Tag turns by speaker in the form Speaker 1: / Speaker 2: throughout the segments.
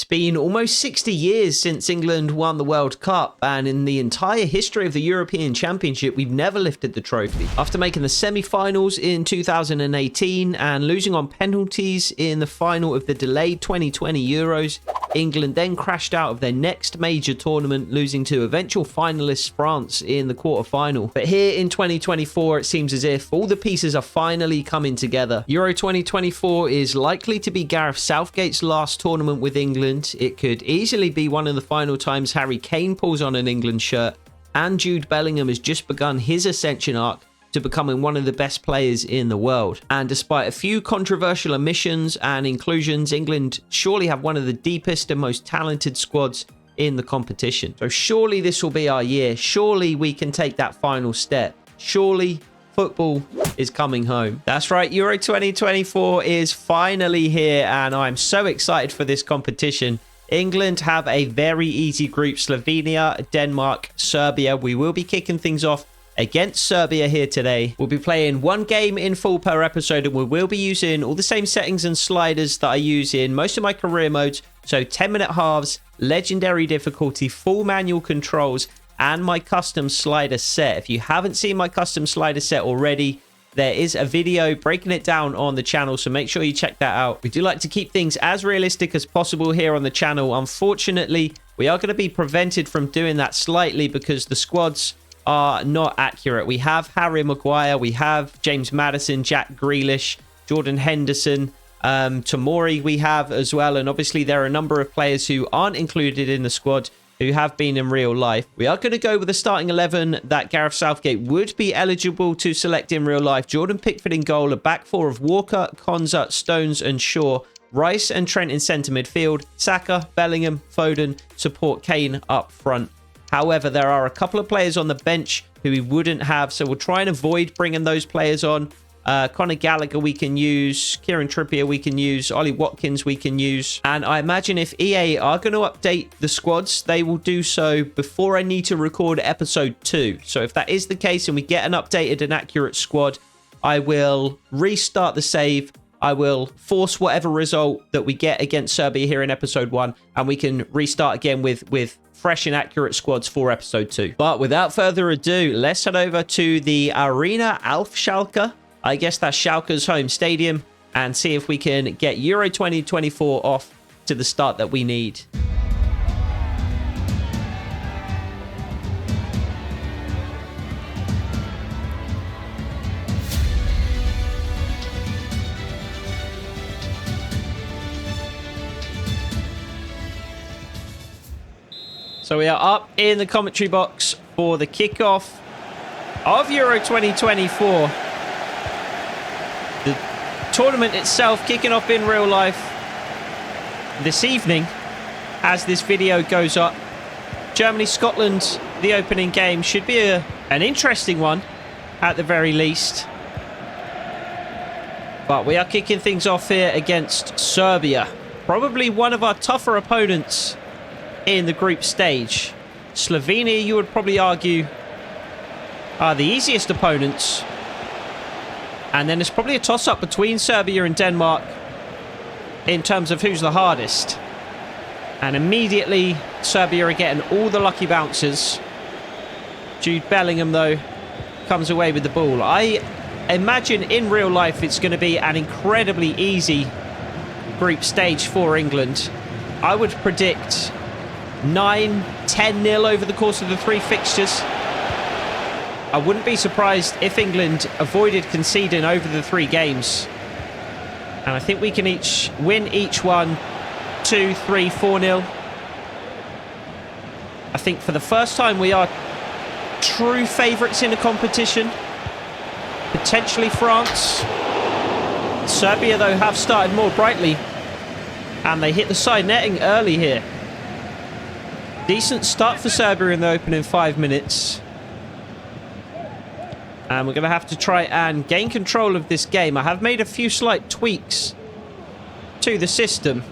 Speaker 1: been almost 60 years since England won the World Cup, and in the entire history of the European Championship, we've never lifted the trophy. After making the semi-finals in 2018 and losing on penalties in the final of the delayed 2020 Euros, England then crashed out of their next major tournament, losing to eventual finalists France in the quarter-final. But here in 2024, it seems as if all the pieces are finally coming together. Euro 2024 is likely to be Gareth Southgate's last tournament with England. It could easily be one of the final times Harry Kane pulls on an England shirt, and Jude Bellingham has just begun his ascension arc to becoming one of the best players in the world. And despite a few controversial omissions and inclusions, England surely have one of the deepest and most talented squads in the competition. So surely this will be our year. Surely we can take that final step. Surely football is coming home. That's right, Euro 2024 is finally here, and I'm so excited for this competition. England have a very easy group: Slovenia, Denmark, Serbia. We will be kicking things off against Serbia here today. We'll be playing one game in full per episode, and we will be using all the same settings and sliders that I use in most of my career modes. So 10-minute halves, legendary difficulty, full manual controls, and my custom slider set. If you haven't seen my custom slider set already, there is a video breaking it down on the channel, so make sure you check that out. We do like to keep things as realistic as possible here on the channel. Unfortunately, we are going to be prevented from doing that slightly because the squads are not accurate. We have Harry Maguire, we have James Maddison, Jack Grealish, Jordan Henderson, Tomori we have as well, and obviously there are a number of players who aren't included in the squad who have been in real life. We are going to go with the starting 11 that Gareth Southgate would be eligible to select in real life. Jordan Pickford in goal, a back four of Walker, Konza, Stones and Shaw, Rice and Trent in centre midfield, Saka, Bellingham, Foden, support Kane up front. However, there are a couple of players on the bench who we wouldn't have, so we'll try and avoid bringing those players on. Conor Gallagher we can use, Kieran Trippier we can use, Ollie Watkins we can use. And I imagine if EA are going to update the squads, they will do so before I need to record episode 2. So if that is the case and we get an updated and accurate squad, I will restart the save. I will force whatever result that we get against Serbia here in episode 1, and we can restart again with fresh and accurate squads for episode 2. But without further ado, let's head over to the Arena Alf Schalke. I guess that's Schalke's home stadium, and see if we can get Euro 2024 off to the start that we need. So we are up in the commentary box for the kickoff of Euro 2024. The tournament itself kicking off in real life this evening as this video goes up. Germany-Scotland, the opening game, should be an interesting one at the very least. But we are kicking things off here against Serbia. Probably one of our tougher opponents in the group stage. Slovenia, you would probably argue, are the easiest opponents. And then there's probably a toss-up between Serbia and Denmark in terms of who's the hardest. And immediately, Serbia are getting all the lucky bounces. Jude Bellingham, though, comes away with the ball. I imagine in real life it's going to be an incredibly easy group stage for England. I would predict 9-10-0 over the course of the 3 fixtures. I wouldn't be surprised if England avoided conceding over the 3 games. And I think we can win each one 2, 3, 4-0. I think for the first time we are true favourites in the competition. Potentially France. Serbia, though, have started more brightly. And they hit the side netting early here. Decent start for Serbia in the opening 5 minutes. And we're going to have to try and gain control of this game. I have made a few slight tweaks to the system.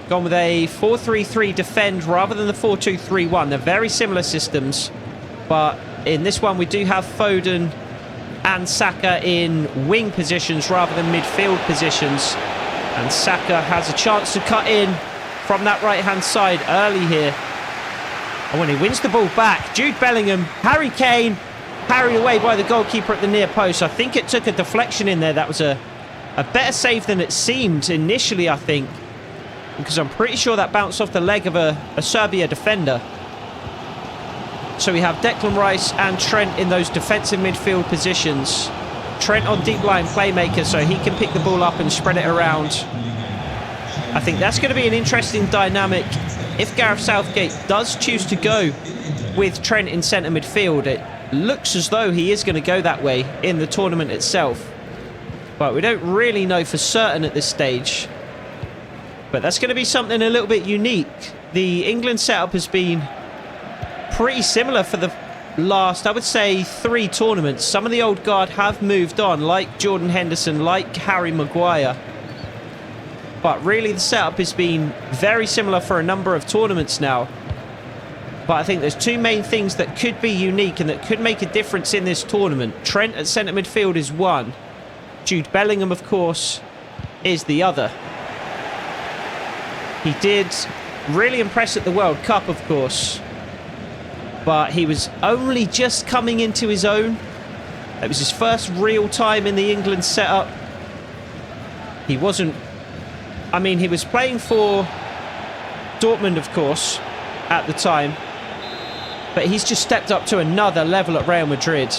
Speaker 1: Gone with a 4-3-3 defend rather than the 4-2-3-1. They're very similar systems. But in this one, we do have Foden and Saka in wing positions rather than midfield positions. And Saka has a chance to cut in from that right-hand side early here. And when he wins the ball back, Jude Bellingham, Harry Kane, carried away by the goalkeeper at the near post. I think it took a deflection in there. That was a better save than it seemed initially, I think. Because I'm pretty sure that bounced off the leg of a Serbia defender. So we have Declan Rice and Trent in those defensive midfield positions. Trent on deep line playmaker, so he can pick the ball up and spread it around. I think that's going to be an interesting dynamic if Gareth Southgate does choose to go with Trent in centre midfield. It looks as though he is going to go that way in the tournament itself. But we don't really know for certain at this stage. But that's going to be something a little bit unique. The England setup has been pretty similar for the last, I would say, 3 tournaments. Some of the old guard have moved on, like Jordan Henderson, like Harry Maguire. But really the setup has been very similar for a number of tournaments now. But I think there's 2 main things that could be unique and that could make a difference in this tournament. Trent at centre midfield is one. Jude Bellingham, of course, is the other. He did really impress at the World Cup, of course. But he was only just coming into his own. It was his first real time in the England setup. He wasn't... I mean, he was playing for Dortmund, of course, at the time. But he's just stepped up to another level at Real Madrid.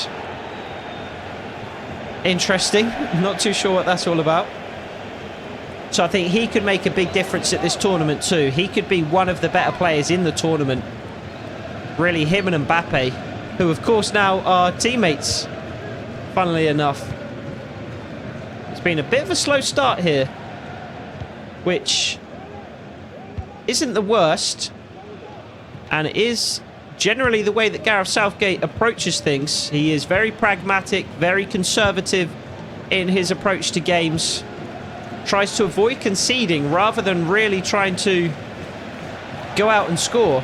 Speaker 1: Interesting. Not too sure what that's all about. So I think he could make a big difference at this tournament too. He could be one of the better players in the tournament. Really, him and Mbappe, who of course now are teammates, funnily enough. It's been a bit of a slow start here, which isn't the worst. And it is generally the way that Gareth Southgate approaches things. He is very pragmatic, very conservative in his approach to games. Tries to avoid conceding rather than really trying to go out and score.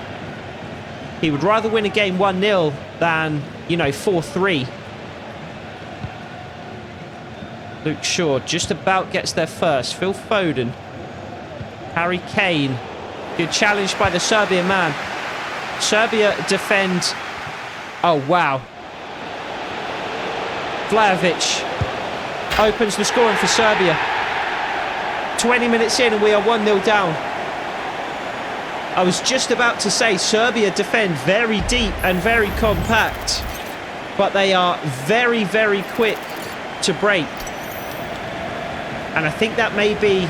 Speaker 1: He would rather win a game 1-0 than, you know, 4-3. Luke Shaw just about gets there first. Phil Foden. Harry Kane. Good challenge by the Serbian man. Serbia defend. Oh, wow. Vlahovic opens the scoring for Serbia. 20 minutes in and we are 1-0 down. I was just about to say Serbia defend very deep and very compact, but they are very, very quick to break. And I think that may be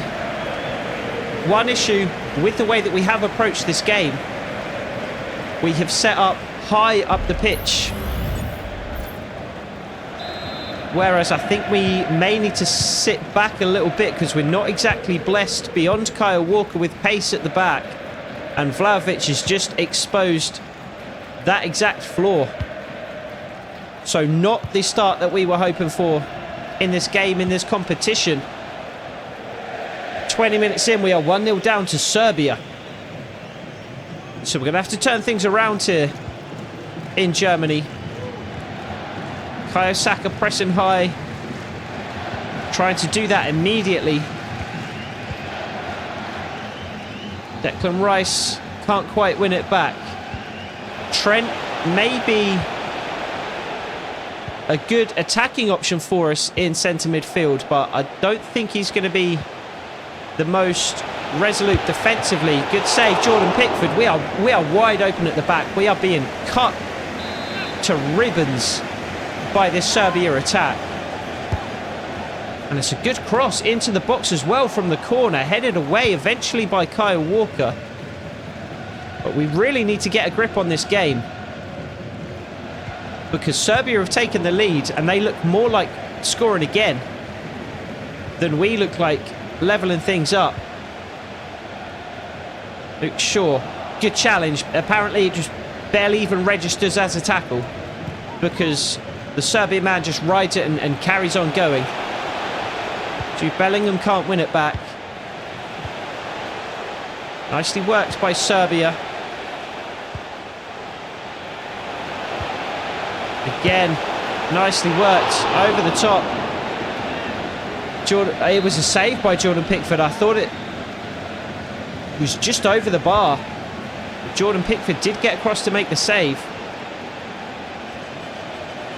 Speaker 1: one issue with the way that we have approached this game. We have set up high up the pitch, whereas I think we may need to sit back a little bit because we're not exactly blessed beyond Kyle Walker with pace at the back. And Vlahovic has just exposed that exact flaw. So not the start that we were hoping for in this game, in this competition. 20 minutes in, we are 1-0 down to Serbia. So we're going to have to turn things around here in Germany. Bukayo Saka pressing high. Trying to do that immediately. Declan Rice can't quite win it back. Trent may be a good attacking option for us in centre midfield, but I don't think he's going to be the most resolute defensively. Good save, Jordan Pickford. We are wide open at the back. We are being cut to ribbons by this Serbia attack. And it's a good cross into the box as well from the corner, headed away eventually by Kyle Walker. But we really need to get a grip on this game, because Serbia have taken the lead and they look more like scoring again than we look like leveling things up. Luke Shaw, good challenge. Apparently it just barely even registers as a tackle, because the Serbian man just rides it and carries on going. Jude Bellingham can't win it back. Nicely worked by Serbia. Again, nicely worked over the top. It was a save by Jordan Pickford. I thought it was just over the bar. Jordan Pickford did get across to make the save.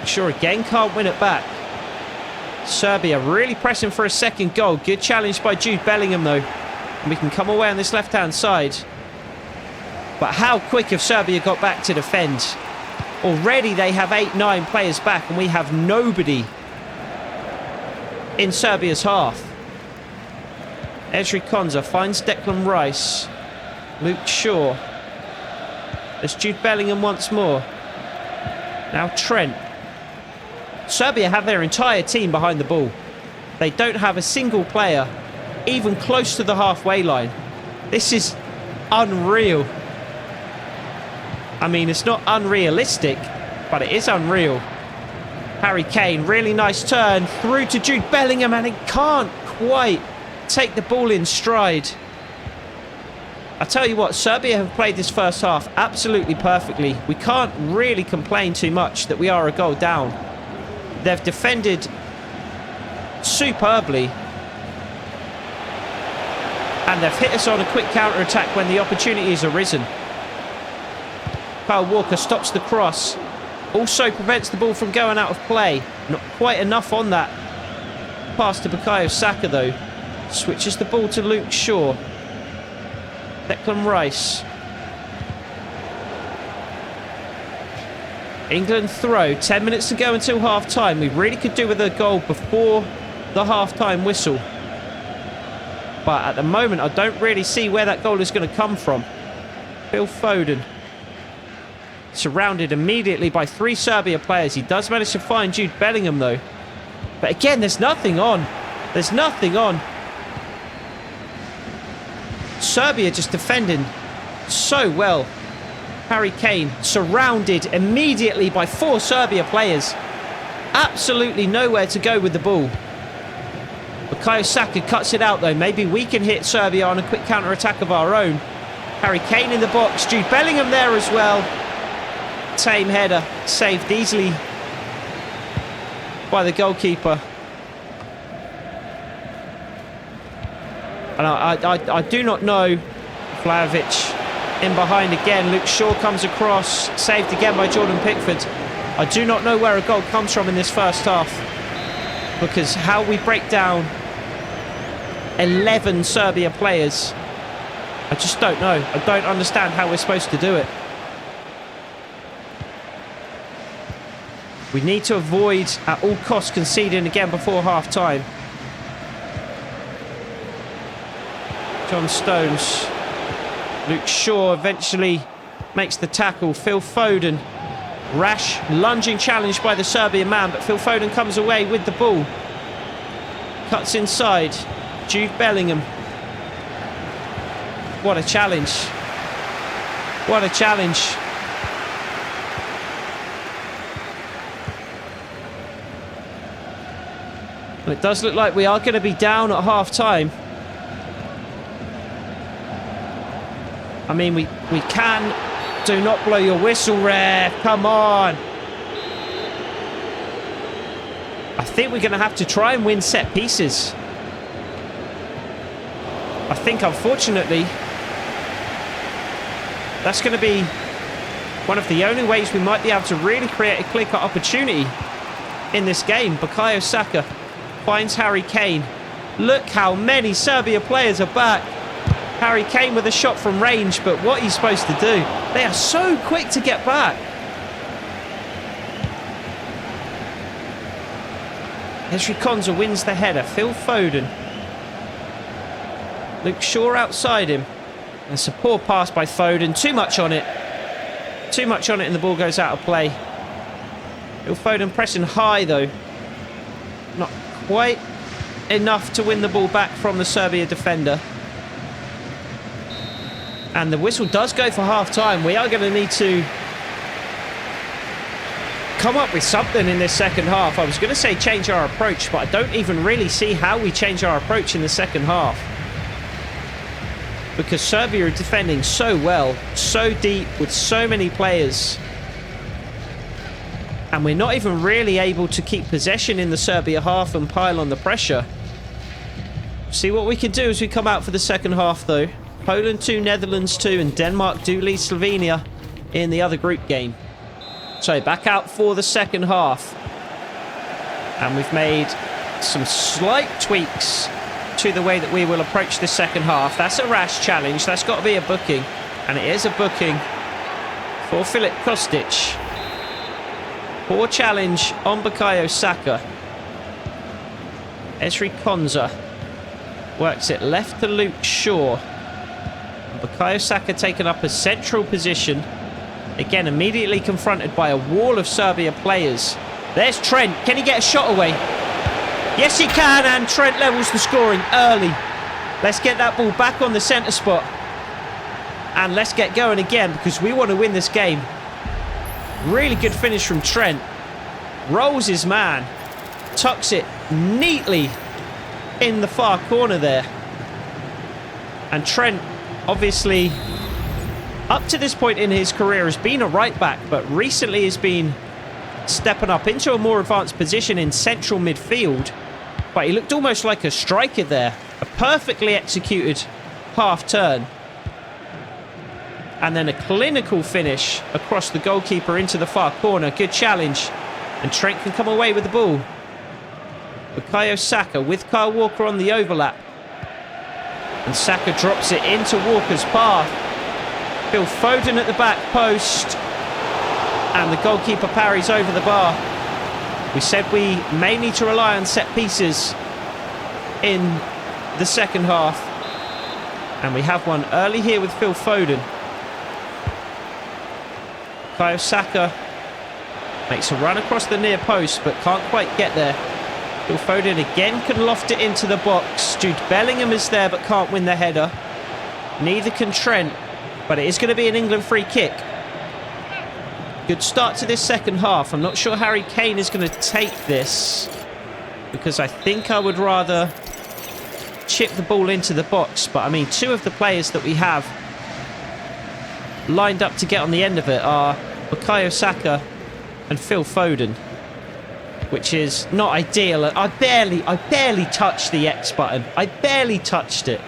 Speaker 1: Sure, again can't win it back. Serbia really pressing for a second goal. Good challenge by Jude Bellingham though. And we can come away on this left-hand side. But how quick have Serbia got back to defend? Already they have 8-9 players back and we have nobody in Serbia's half. Ezri Konsa finds Declan Rice. Luke Shaw. There's Jude Bellingham once more. Now Trent. Serbia have their entire team behind the ball. They don't have a single player even close to the halfway line. This is unreal. I mean, it's not unrealistic, but it is unreal. Harry Kane, really nice turn through to Jude Bellingham, and he can't quite take the ball in stride. I tell you what, Serbia have played this first half absolutely perfectly. We can't really complain too much that we are a goal down. They've defended superbly. And they've hit us on a quick counter-attack when the opportunity has arisen. Kyle Walker stops the cross. Also prevents the ball from going out of play. Not quite enough on that. Pass to Bukayo Saka though. Switches the ball to Luke Shaw. Declan Rice. England throw. 10 minutes to go until half-time. We really could do with a goal before the half-time whistle. But at the moment, I don't really see where that goal is going to come from. Phil Foden. Surrounded immediately by 3 Serbia players. He does manage to find Jude Bellingham, though. But again, there's nothing on. There's nothing on. Serbia just defending so well. Harry Kane surrounded immediately by 4 Serbia players. Absolutely nowhere to go with the ball. Bukayo Saka cuts it out though. Maybe we can hit Serbia on a quick counter-attack of our own. Harry Kane in the box. Jude Bellingham there as well. Tame header. Saved easily by the goalkeeper. And I do not know. Vlahovic in behind again. Luke Shaw comes across. Saved again by Jordan Pickford. I do not know where a goal comes from in this first half. Because how we break down 11 Serbia players, I just don't know. I don't understand how we're supposed to do it. We need to avoid at all costs conceding again before half-time. John Stones. Luke Shaw eventually makes the tackle. Phil Foden. Rash lunging challenge by the Serbian man, but Phil Foden comes away with the ball. Cuts inside. Jude Bellingham. What a challenge. What a challenge. Well, it does look like we are going to be down at half-time. I mean, we can... Do not blow your whistle, ref. Come on. I think we're going to have to try and win set pieces. I think, unfortunately, that's going to be one of the only ways we might be able to really create a clear-cut opportunity in this game. Bukayo Saka finds Harry Kane. Look how many Serbia players are back. Harry Kane with a shot from range, but what he's supposed to do? They are so quick to get back. Ezri Konsa wins the header. Phil Foden. Luke Shaw outside him. That's a poor pass by Foden. Too much on it. Too much on it and the ball goes out of play. Phil Foden pressing high though. Not quite enough to win the ball back from the Serbia defender. And the whistle does go for half-time. We are going to need to come up with something in this second half. I was going to say change our approach, but I don't even really see how we change our approach in the second half. Because Serbia are defending so well, so deep, with so many players. And we're not even really able to keep possession in the Serbia half and pile on the pressure. See what we can do as we come out for the second half, though. Poland 2, Netherlands 2, and Denmark do lead Slovenia in the other group game. So back out for the second half. And we've made some slight tweaks to the way that we will approach the second half. That's a rash challenge. That's got to be a booking. And it is a booking for Filip Kostic. Poor challenge on Bukayo Saka. Ezri Konza works it left to Luke Shaw. And Bukayo Saka taken up a central position. Again, immediately confronted by a wall of Serbia players. There's Trent. Can he get a shot away? Yes, he can, and Trent levels the scoring early. Let's get that ball back on the centre spot. And let's get going again, because we want to win this game. Really good finish from Trent. Rolls his man. Tucks it neatly in the far corner there. And Trent, obviously, up to this point in his career, has been a right back, but recently has been stepping up into a more advanced position in central midfield. But he looked almost like a striker there. A perfectly executed half turn. And then a clinical finish across the goalkeeper into the far corner. Good challenge. And Trent can come away with the ball. Bukayo Saka with Kyle Walker on the overlap. And Saka drops it into Walker's path. Phil Foden at the back post. And the goalkeeper parries over the bar. We said we may need to rely on set pieces in the second half. And we have one early here with Phil Foden. Bukayo Saka makes a run across the near post, but can't quite get there. Phil Foden again can loft it into the box. Jude Bellingham is there, but can't win the header. Neither can Trent, but it is going to be an England free kick. Good start to this second half. I'm not sure Harry Kane is going to take this, because I think I would rather chip the ball into the box. But I mean, two of the players that we have lined up to get on the end of it are Bukayo Saka and Phil Foden, which is not ideal. I barely touched the X button. I barely touched it.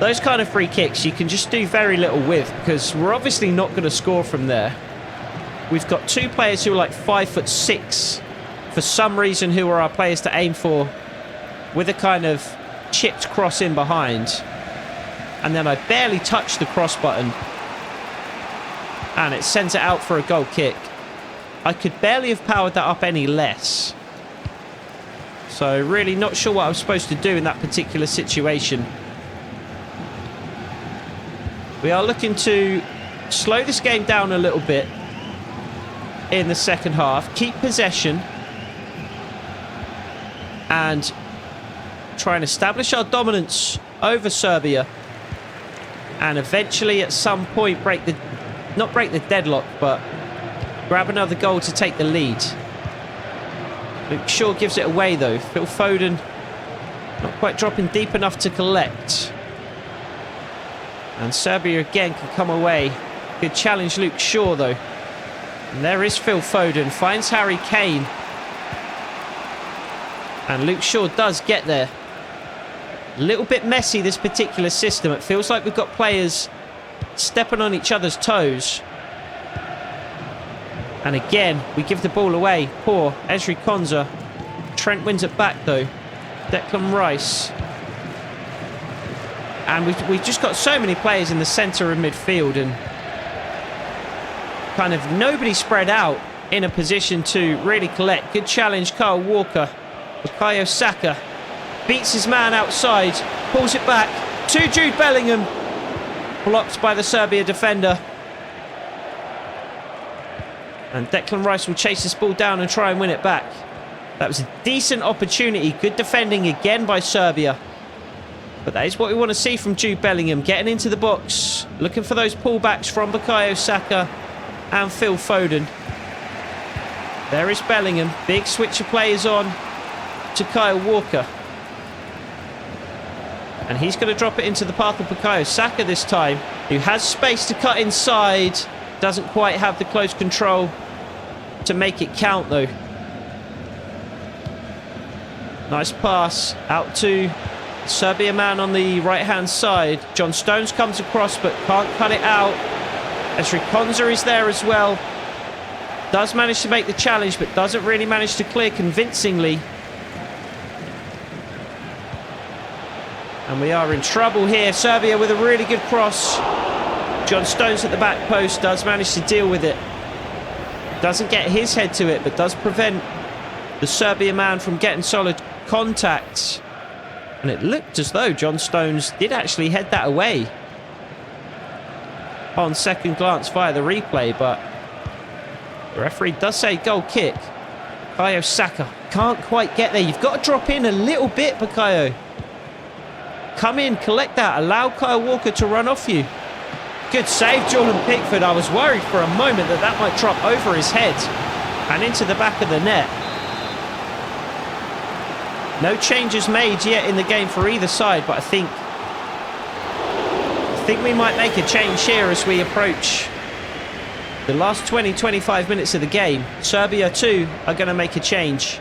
Speaker 1: Those kind of free kicks you can just do very little with, because we're obviously not going to score from there. We've got two players who are like 5'6" for some reason, who are our players to aim for, with a kind of chipped cross in behind. And then I barely touched the cross button, and it sends it out for a goal kick. I could barely have powered that up any less. So really not sure what I was supposed to do in that particular situation. We are looking to slow this game down a little bit in the second half. Keep possession. And try and establish our dominance over Serbia. And eventually at some point not break the deadlock, but grab another goal to take the lead. Luke Shaw gives it away though. Phil Foden not quite dropping deep enough to collect. And Serbia again can come away. Good challenge, Luke Shaw, though. And there is Phil Foden. Finds Harry Kane. And Luke Shaw does get there. A little bit messy, this particular system. It feels like we've got players stepping on each other's toes. And again, we give the ball away. Poor Ezri Konza. Trent wins it back, though. Declan Rice. And we've just got so many players in the centre of midfield, and kind of nobody spread out in a position to really collect. Good challenge, Kyle Walker. Bukayo Saka beats his man outside, pulls it back to Jude Bellingham. Blocked by the Serbia defender. And Declan Rice will chase this ball down and try and win it back. That was a decent opportunity. Good defending again by Serbia. But that is what we want to see from Jude Bellingham. Getting into the box. Looking for those pullbacks from Bukayo Saka and Phil Foden. There is Bellingham. Big switch of players on to Kyle Walker. And he's going to drop it into the path of Bukayo Saka this time, who has space to cut inside. Doesn't quite have the close control to make it count, though. Nice pass out to Serbia man on the right-hand side. John Stones comes across but can't cut it out. Ezri Konsa is there as well. Does manage to make the challenge but doesn't really manage to clear convincingly. And we are in trouble here. Serbia with a really good cross. John Stones at the back post does manage to deal with it. Doesn't get his head to it, but does prevent the Serbia man from getting solid contact. And it looked as though John Stones did actually head that away on second glance via the replay, but the referee does say goal kick. Bukayo Saka can't quite get there. You've got to drop in a little bit, Bukayo. Come in, collect that. Allow Kyle Walker to run off you. Good save, Jordan Pickford. I was worried for a moment that that might drop over his head and into the back of the net. No changes made yet in the game for either side, but I think we might make a change here as we approach the last 20-25 minutes of the game. Serbia too are going to make a change,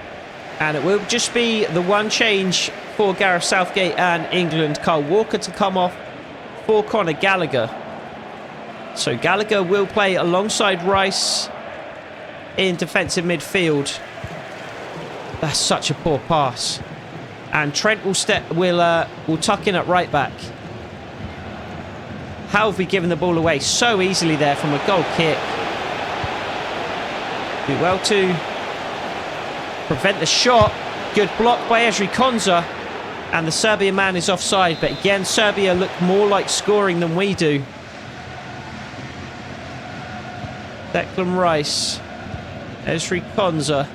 Speaker 1: and it will just be the one change for Gareth Southgate and England. Kyle Walker to come off for Conor Gallagher. So Gallagher will play alongside Rice in defensive midfield. That's such a poor pass. And Trent will tuck in at right back. How have we given the ball away so easily there from a goal kick? Do well to prevent the shot. Good block by Ezri Konsa. And the Serbian man is offside. But again, Serbia look more like scoring than we do. Declan Rice. Ezri Konsa.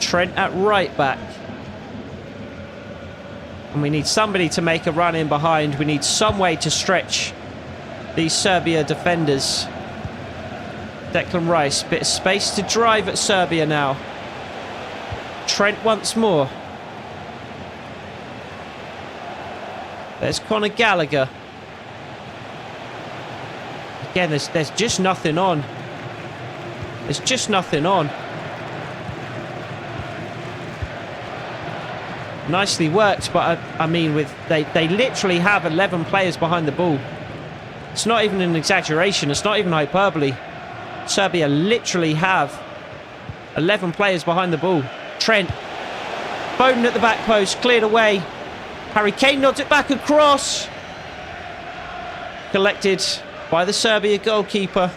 Speaker 1: Trent at right back. And we need somebody to make a run in behind. We need some way to stretch these Serbia defenders. Declan Rice. Bit of space to drive at Serbia now. Trent once more. There's Conor Gallagher. Again, there's just nothing on. There's just nothing on. Nicely worked, but I mean, they literally have 11 players behind the ball. It's not even an exaggeration. It's not even hyperbole. Serbia literally have 11 players behind the ball. Trent. Bowden at the back post. Cleared away. Harry Kane nods it back across. Collected by the Serbia goalkeeper.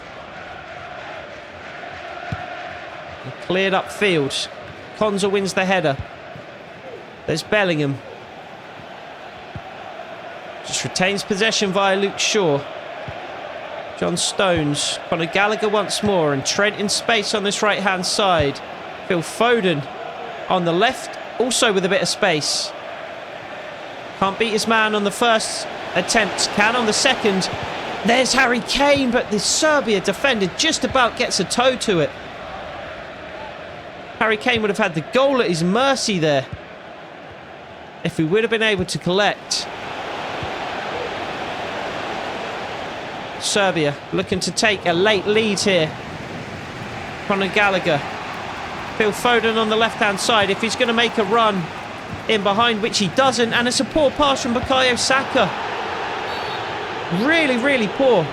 Speaker 1: And cleared upfield. Konsa wins the header. There's Bellingham. Just retains possession via Luke Shaw. John Stones. Conor Gallagher once more. And Trent in space on this right-hand side. Phil Foden on the left. Also with a bit of space. Can't beat his man on the first attempt. Can on the second. There's Harry Kane. But the Serbia defender just about gets a toe to it. Harry Kane would have had the goal at his mercy there if he would have been able to collect. Serbia looking to take a late lead here. Conor Gallagher. Phil Foden on the left-hand side. If he's going to make a run in behind, which he doesn't. And it's a poor pass from Bukayo Saka. Really, really poor.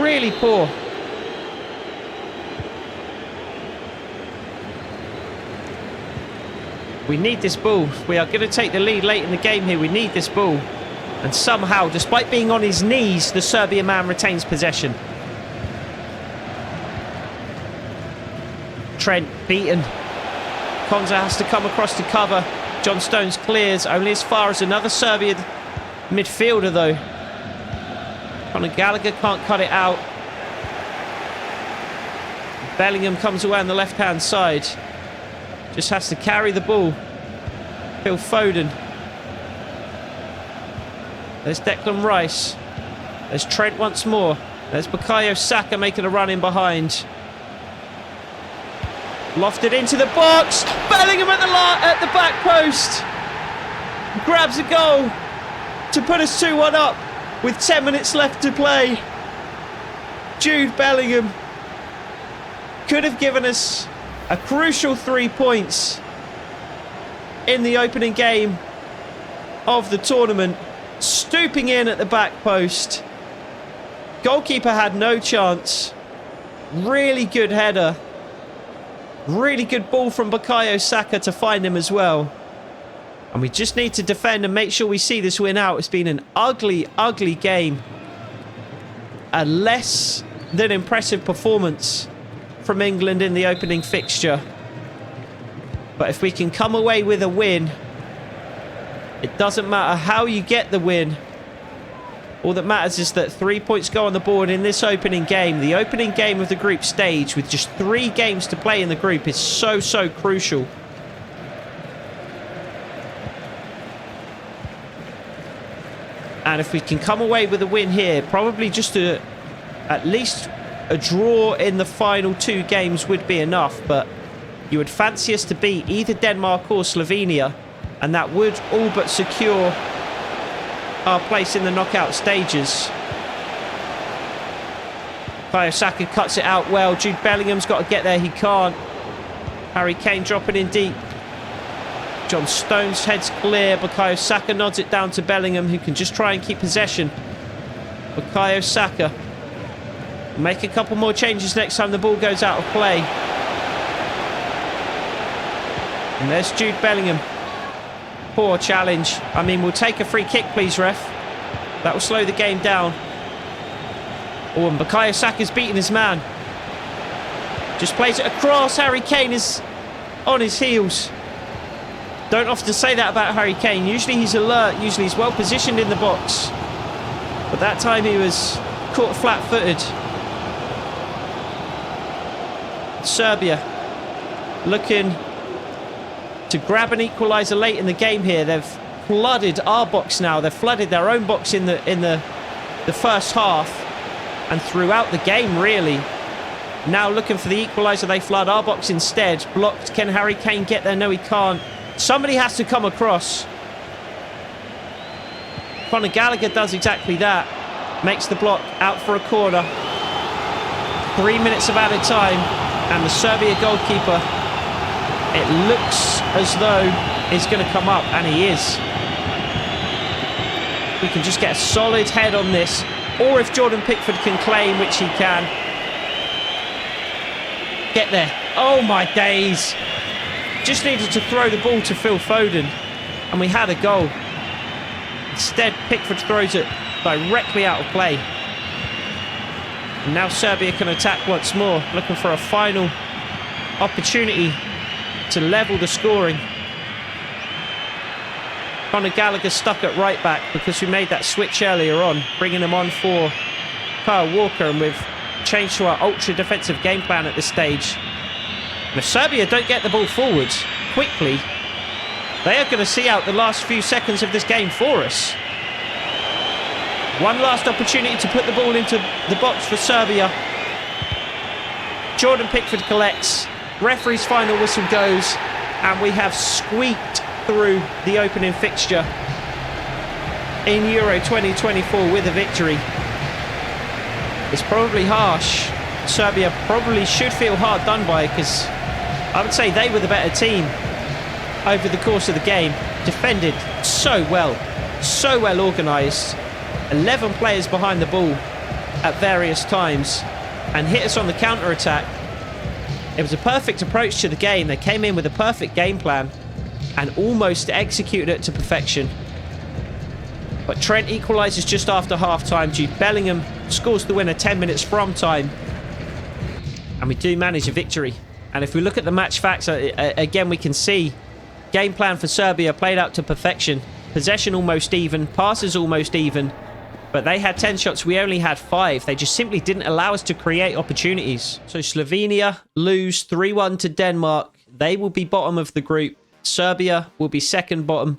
Speaker 1: Really poor. We need this ball. We are going to take the lead late in the game here. We need this ball. And somehow, despite being on his knees, the Serbia man retains possession. Trent beaten. Konsa has to come across to cover. John Stones clears only as far as another Serbian midfielder though. Conor Gallagher can't cut it out. Bellingham comes away on the left-hand side. Just has to carry the ball. Phil Foden. There's Declan Rice. There's Trent once more. There's Bukayo Saka making a run in behind. Lofted into the box. Bellingham at the back post. Grabs a goal to put us 2-1 up with 10 minutes left to play. Jude Bellingham could have given us a crucial 3 points. in the opening game of the tournament. Stooping in at the back post. Goalkeeper had no chance. Really good header. Really good ball from Bukayo Saka to find him as well. And we just need to defend and make sure we see this win out. It's been an ugly, ugly game. A less than impressive performance from England in the opening fixture. But if we can come away with a win, it doesn't matter how you get the win. All that matters is that 3 points go on the board in this opening game. The opening game of the group stage with just 3 games to play in the group is so, so crucial. And if we can come away with a win here, probably just at least a draw in the final 2 games would be enough. But you would fancy us to beat either Denmark or Slovenia, and that would all but secure our place in the knockout stages. Bukayo Saka cuts it out well. Jude Bellingham's got to get there. He can't. Harry Kane dropping in deep. John Stones heads clear. Bukayo Saka nods it down to Bellingham, who can just try and keep possession. Bukayo Saka. Make a couple more changes next time the ball goes out of play. And there's Jude Bellingham. Poor challenge. I mean, we'll take a free kick, please, ref. That will slow the game down. Oh, and Bukayo Saka's beating his man. Just plays it across. Harry Kane is on his heels. Don't often say that about Harry Kane. Usually he's alert. Usually he's well positioned in the box. But that time he was caught flat-footed. Serbia looking to grab an equaliser late in the game here. They've flooded our box now. They've flooded their own box in the first half and throughout the game, really. Now looking for the equaliser, they flood our box instead. Blocked. Can Harry Kane get there? No, he can't. Somebody has to come across. Conor Gallagher does exactly that. Makes the block out for a corner. 3 minutes of added time, and the Serbia goalkeeper, it looks as though he's going to come up, and he is. We can just get a solid head on this, or if Jordan Pickford can claim, which he can. Get there. Oh my days. Just needed to throw the ball to Phil Foden, and we had a goal. Instead, Pickford throws it directly out of play. And now Serbia can attack once more, looking for a final opportunity to level the scoring. Conor Gallagher stuck at right back because we made that switch earlier on, bringing him on for Kyle Walker, and we've changed to our ultra defensive game plan at this stage. And if Serbia don't get the ball forwards quickly, they are going to see out the last few seconds of this game for us. One last opportunity to put the ball into the box for Serbia. Jordan Pickford collects. Referee's final whistle goes, and we have squeaked through the opening fixture in Euro 2024 with a victory. It's probably harsh. Serbia probably should feel hard done by, because I would say they were the better team over the course of the game. Defended so well organised. 11 players behind the ball at various times, and hit us on the counter-attack. It was a perfect approach to the game. They came in with a perfect game plan and almost executed it to perfection. But Trent equalises just after half-time. Jude Bellingham scores the winner 10 minutes from time, and we do manage a victory. And if we look at the match facts, again, we can see game plan for Serbia played out to perfection. Possession almost even, passes almost even, but they had 10 shots, we only had 5. They just simply didn't allow us to create opportunities. So Slovenia lose 3-1 to Denmark. They will be bottom of the group. Serbia will be second bottom.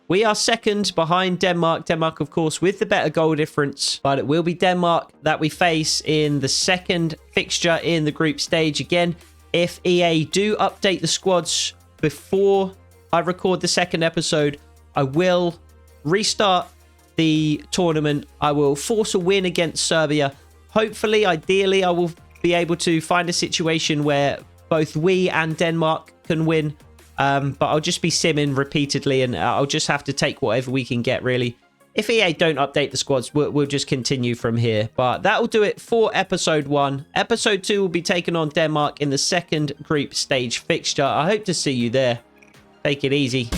Speaker 1: We are second behind Denmark. Denmark, of course, with the better goal difference, but it will be Denmark that we face in the second fixture in the group stage. Again, if EA do update the squads before I record the second episode, I will restart the tournament. I will force a win against Serbia. Hopefully, ideally, I will be able to find a situation where both we and Denmark can win. But I'll just be simming repeatedly, and I'll just have to take whatever we can get, really. If EA don't update the squads, we'll just continue from here. But that'll do it for episode 1. Episode 2 will be taking on Denmark in the second group stage fixture. I hope to see you there. Take it easy.